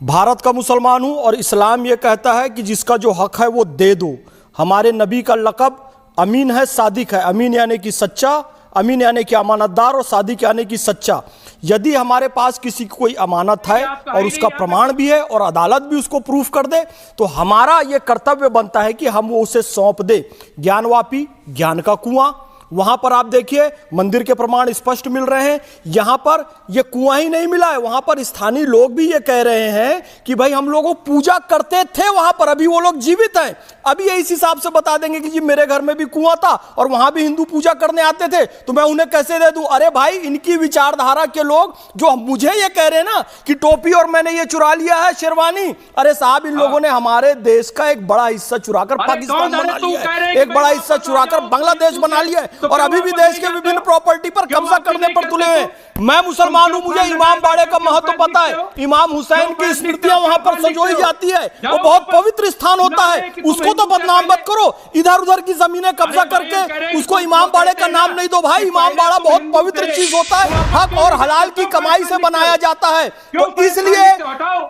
भारत का मुसलमान हूं और इस्लाम ये कहता है कि जिसका जो हक है वो दे दो। हमारे नबी का लक़ब अमीन है, सादिक है। अमीन यानी कि सच्चा, अमीन यानी कि अमानतदार और सादिक यानी कि सच्चा। यदि हमारे पास किसी की कोई अमानत है और उसका प्रमाण भी है और अदालत भी उसको प्रूफ कर दे तो हमारा यह कर्तव्य बनता है कि हम वो उसे सौंप दे। ज्ञानवापी, ज्ञान का कुआं, वहां पर आप देखिए मंदिर के प्रमाण स्पष्ट मिल रहे हैं। यहां पर यह कुआं ही नहीं मिला है, वहां पर स्थानीय लोग भी ये कह रहे हैं कि भाई हम लोगों पूजा करते थे वहां पर, अभी वो लोग जीवित हैं। अभी ये इस हिसाब से बता देंगे कि जी मेरे घर में भी कुआं था और वहां भी हिंदू पूजा करने आते थे तो मैं उन्हें कैसे दे दूं। अरे भाई, इनकी विचारधारा के लोग जो मुझे ये कह रहे हैं ना कि टोपी और मैंने ये चुरा लिया है, शेरवानी, अरे साहब इन लोगों ने हमारे देश का एक बड़ा हिस्सा चुराकर पाकिस्तान बना लिया है, एक बड़ा हिस्सा चुराकर बांग्लादेश बना लिया है और अभी भी देश के विभिन्न प्रॉपर्टी पर कब्जा करने पर तुले हुए। मैं मुसलमान हूं, मुझे इमाम बाड़े का महत्व पता है। इमाम हुसैन की स्मृतियां वहां पर सजोई जाती है, वो बहुत पवित्र स्थान होता है, उसको तो बदनाम मत करो। इधर उधर की जमीनें कब्जा करके उसको इमाम बाड़े का नाम नहीं दो। भाई इमाम बाड़ा बहुत पवित्र चीज होता है, हक और हलाल की कमाई से बनाया जाता है। तो इसलिए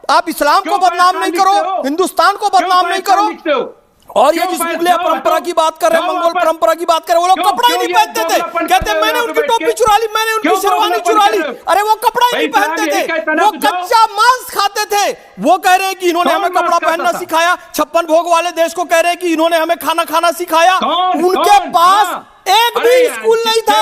आप इस्लाम को बदनाम नहीं करो, हिंदुस्तान को बदनाम नहीं करो। और ये जिस मुगलिया परंपरा की बात कर रहे हैं, मंगोल परंपरा की बात कर रहे हैं, वो लोग कपड़ा ही नहीं पहनते थे। कहते हैं मैंने उनकी टोपी चुरा ली, मैंने उनकी शेरवानी चुरा ली। अरे वो कपड़ा ही नहीं पहनते थे, वो कच्चा मांस खाते थे। वो कह रहे हैं कि इन्होंने हमें कपड़ा पहनना सिखाया। 56 भोग वाले देश को कह रहे हैं कि इन्होंने हमें खाना खाना सिखाया। उनके पास एक भी स्कूल नहीं था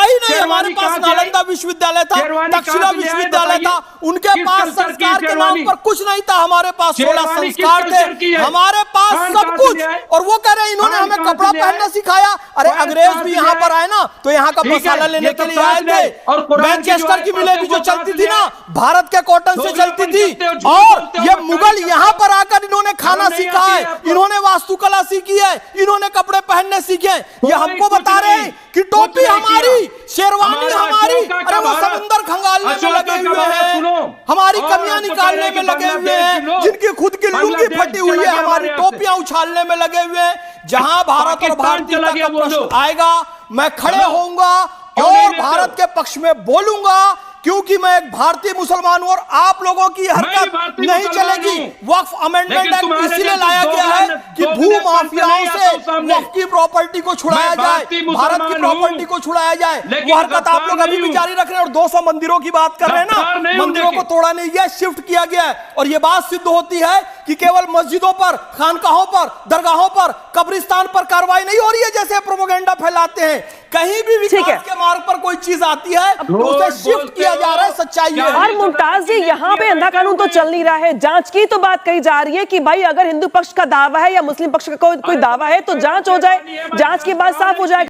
ही नहीं। हमारे पास नालंदा विश्वविद्यालय था, दक्षिणा विश्वविद्यालय था, उनके पास संस्कार के नाम पर कुछ नहीं था। हमारे पास 16 संस्कार थे, हमारे पास सब कुछ। और वो कह रहे हैं इन्होंने हमें कपड़ा पहनना सिखाया। अरे अंग्रेज भी यहाँ पर आए ना तो यहाँ का मसाला लेने के लिए आए थे। मैनचेस्टर की मिलें भी जो चलती थी ना, भारत के कॉटन से चलती थी। और ये मुगल यहाँ पर आकर इन्होंने खाना सीखा है, इन्होंने वास्तुकला सीखी है, इन्होंने कपड़े पहनने सीखे हैं। ये हमको बता रहे हैं कि टोपी हमारी, शेरवानी हमारी। अरे वो समुंदर खंगालने में लगे हुए हैं, हमारी कमियां निकालने में लगे हुए हैं, जिनकी खुद की लुंगी फटी हुई है हमारी टोपियां उछालने में लगे हुए हैं। जहां भारत और भारतीयता का प्रश्न आएगा मैं खड़े होऊंगा और भारत के पक्ष में बोलूंगा, क्योंकि मैं एक भारतीय मुसलमान हूं और आप लोगों की हरकत नहीं चलेगी। वक्फ अमेंडमेंट एक्ट इसलिए लाया गया है कि भू माफियाओं से वक्फ की प्रॉपर्टी को छुड़ाया जाए, भारत की प्रॉपर्टी को छुड़ाया जाए। वो हरकत आप लोग अभी भी जारी रख रहे हैं और 200 मंदिरों की बात कर रहे हैं ना, मंदिरों को तोड़ा नहीं गया, शिफ्ट किया गया है। और ये बात सिद्ध होती है कि केवल मस्जिदों पर, खानकाहों पर, दरगाहों पर, कब्रिस्तान पर कार्रवाई नहीं हो रही है जैसे प्रोपेगेंडा फैलाते हैं। कहीं भी विकास के मार्ग पर कोई चीज आती है तो उसे शिफ्ट किया जा रहा है, सच्चाई है। और मुमताज जी, यहाँ पे अंधा कानून तो चल नहीं रहा है, जांच की तो बात कही जा रही है कि भाई अगर हिंदू पक्ष का दावा है या मुस्लिम पक्ष का कोई दावा है तो जांच हो जाए, जांच के बाद साफ हो जाएगा।